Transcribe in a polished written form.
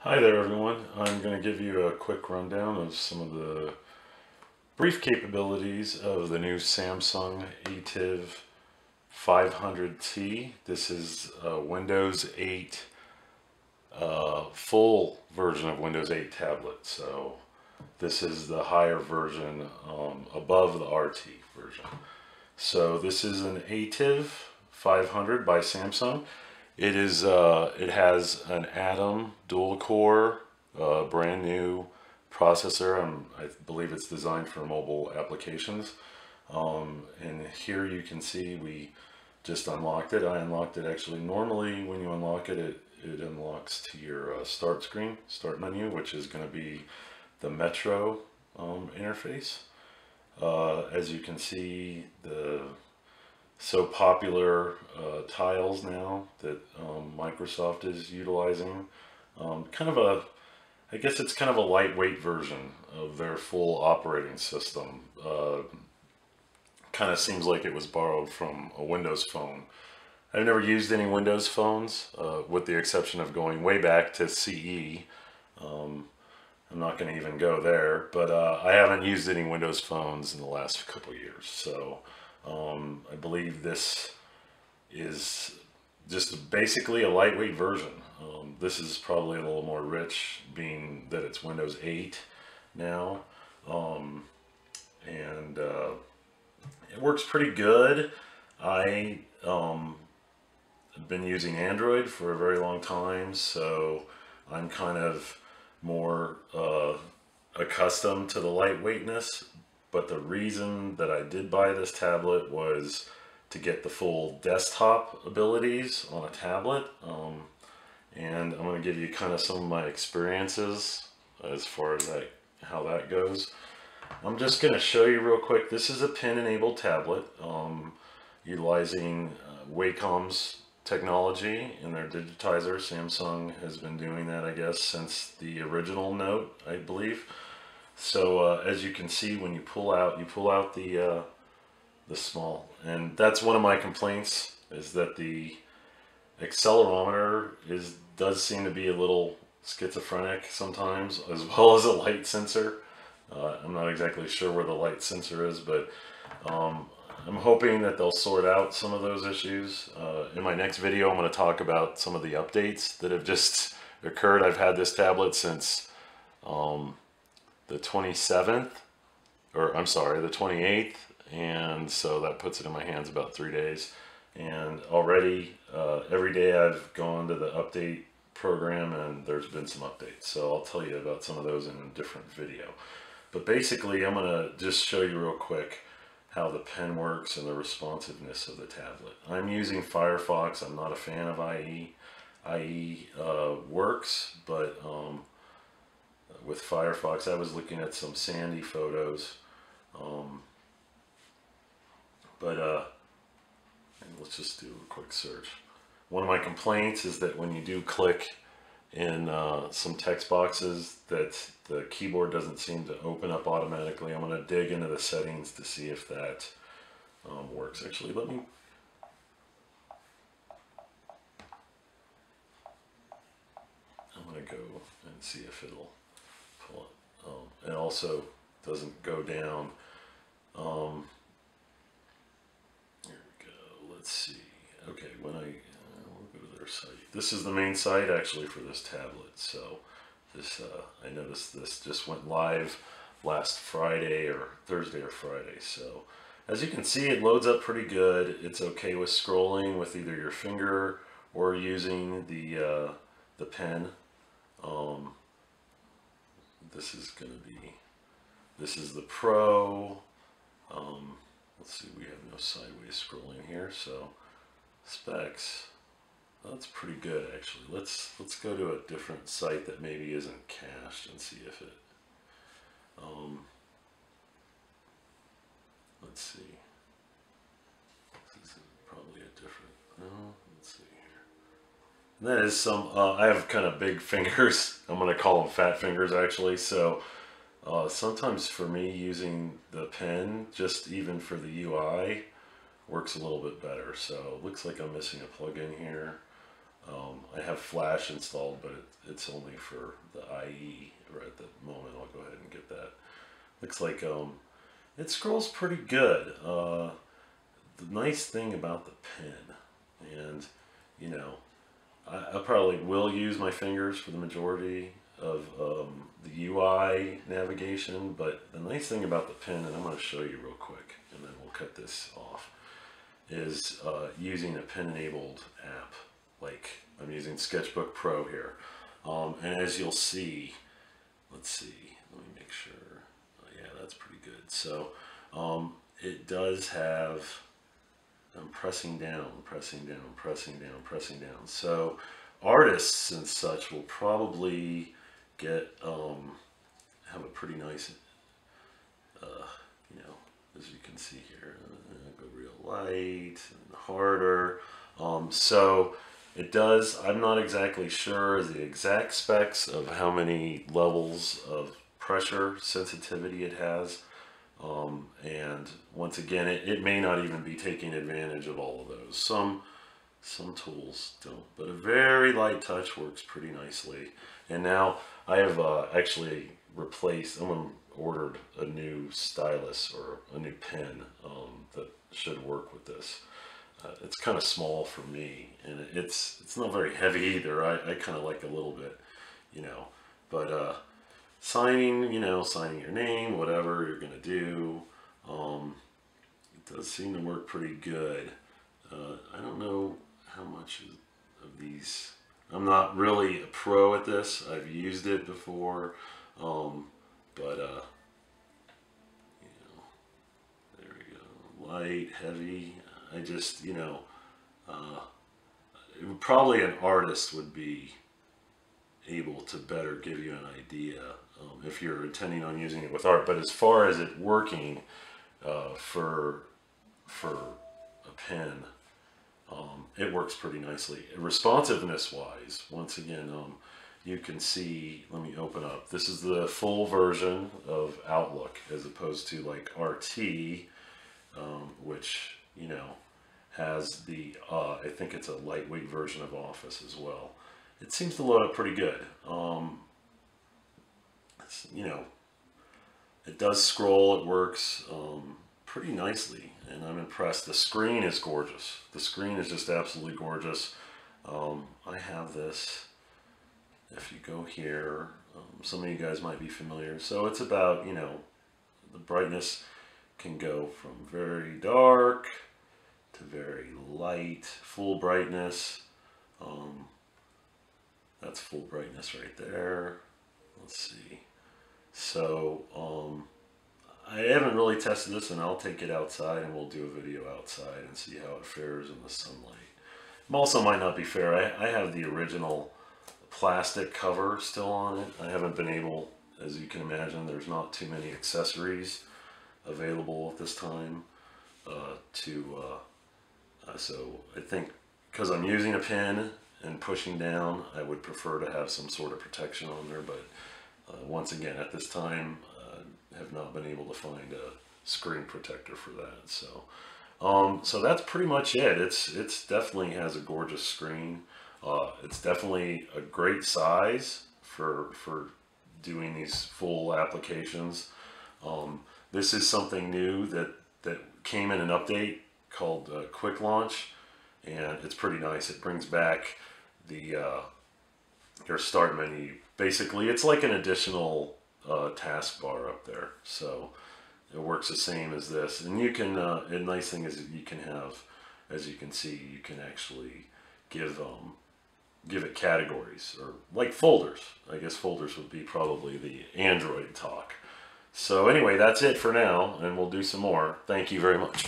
Hi there everyone. I'm going to give you a quick rundown of some of the brief capabilities of the new Samsung ATIV 500T. This is a Windows 8 full version of Windows 8 tablet. So this is the higher version above the RT version. So this is an ATIV 500 by Samsung. It has an Atom dual core, brand new processor. I believe it's designed for mobile applications. And here you can see we just unlocked it. I unlocked it actually. Normally when you unlock it, it unlocks to your start screen, start menu, which is going to be the Metro interface. As you can see, the so popular tiles now that Microsoft is utilizing. I guess it's kind of a lightweight version of their full operating system. Kind of seems like it was borrowed from a Windows phone. I've never used any Windows phones, with the exception of going way back to CE. I'm not going to even go there, but I haven't used any Windows phones in the last couple years. So I believe this is just basically a lightweight version. This is probably a little more rich, being that it's Windows 8 now. And it works pretty good. I have been using Android for a very long time, so I'm kind of more accustomed to the lightweightness. But the reason that I did buy this tablet was to get the full desktop abilities on a tablet. And I'm going to give you kind of some of my experiences as far as how that goes. I'm just going to show you real quick. This is a pen-enabled tablet, utilizing Wacom's technology in their digitizer. Samsung has been doing that, I guess, since the original Note, I believe. So as you can see, when you pull out the small, and that's one of my complaints, is that the accelerometer does seem to be a little schizophrenic sometimes, as well as a light sensor. I'm not exactly sure where the light sensor is, but I'm hoping that they'll sort out some of those issues. In my next video, I'm going to talk about some of the updates that have just occurred. I've had this tablet since the 27th, or I'm sorry, the 28th, and so that puts it in my hands about 3 days. And already every day I've gone to the update program and there's been some updates, so I'll tell you about some of those in a different video. But basically I'm gonna just show you real quick how the pen works and the responsiveness of the tablet. I'm using Firefox. I'm not a fan of IE. IE works, but with Firefox I was looking at some sandy photos, and let's just do a quick search. One of my complaints is that when you do click in some text boxes, that the keyboard doesn't seem to open up automatically. I'm going to dig into the settings to see if that works. Actually, I'm going to go and see if it'll pull it. It also doesn't go down. Here we go. Let's see. Okay, when we'll go to their site. This is the main site actually for this tablet. So this I noticed this just went live last Friday or Thursday or Friday. So as you can see, it loads up pretty good. It's okay with scrolling with either your finger or using the pen. This is the Pro. Let's see, we have no sideways scrolling here, so specs. That's pretty good actually. Let's go to a different site that maybe isn't cached and see if it. Let's see. This is probably a different. No, let's see here. And that is some. I have kind of big fingers. I'm gonna call them fat fingers actually. So sometimes for me using the pen, just even for the UI, works a little bit better. So it looks like I'm missing a plugin here. I have Flash installed, but it's only for the IE right at the moment. I'll go ahead and get that. Looks like it scrolls pretty good. The nice thing about the pen, and you know, I probably will use my fingers for the majority of the UI navigation, but the nice thing about the pen, and I'm going to show you real quick, and then we'll cut this off, is using a pen-enabled app. Like I'm using Sketchbook Pro here, and as you'll see, let's see, let me make sure. Yeah, that's pretty good. So it does have. I'm pressing down, pressing down, pressing down, pressing down. So artists and such will probably get have a pretty nice, you know, as you can see here, go real light and harder. So it does. I'm not exactly sure the exact specs of how many levels of pressure sensitivity it has. And once again, it may not even be taking advantage of all of those. Some tools don't, but a very light touch works pretty nicely. And now I have actually replaced, ordered a new stylus or a new pen that should work with this. It's kind of small for me, and it's not very heavy either. I kind of like a little bit, you know, but signing, you know, signing your name, whatever you're going to do, it does seem to work pretty good. I don't know how much of these, I'm not really a pro at this. I've used it before, but, you know, there we go, light, heavy. I just, you know, probably an artist would be able to better give you an idea if you're intending on using it with art. But as far as it working for a pen, it works pretty nicely. Responsiveness wise, once again, you can see, let me open up, this is the full version of Outlook as opposed to like RT, which, you know, has the I think it's a lightweight version of Office as well. It seems to load up pretty good. You know, it does scroll, it works pretty nicely, and I'm impressed. The screen is gorgeous. The screen is just absolutely gorgeous. I have this, if you go here, some of you guys might be familiar. So it's about, you know, the brightness can go from very dark to very light, full brightness. That's full brightness right there. Let's see. So I haven't really tested this, and I'll take it outside and we'll do a video outside and see how it fares in the sunlight. It also might not be fair. I have the original plastic cover still on it. I haven't been able, as you can imagine, there's not too many accessories available at this time so I think because I'm using a pen and pushing down, I would prefer to have some sort of protection on there, but once again, at this time, have not been able to find a screen protector for that. So so that's pretty much it. It's definitely has a gorgeous screen. It's definitely a great size for doing these full applications. This is something new that came in an update called Quick Launch, and it's pretty nice. It brings back the your start menu. Basically, it's like an additional taskbar up there. So it works the same as this, and you can. The nice thing is that you can have, as you can see, you can actually give it categories, or like folders. I guess folders would be probably the Android talk. So anyway, that's it for now, and we'll do some more. Thank you very much.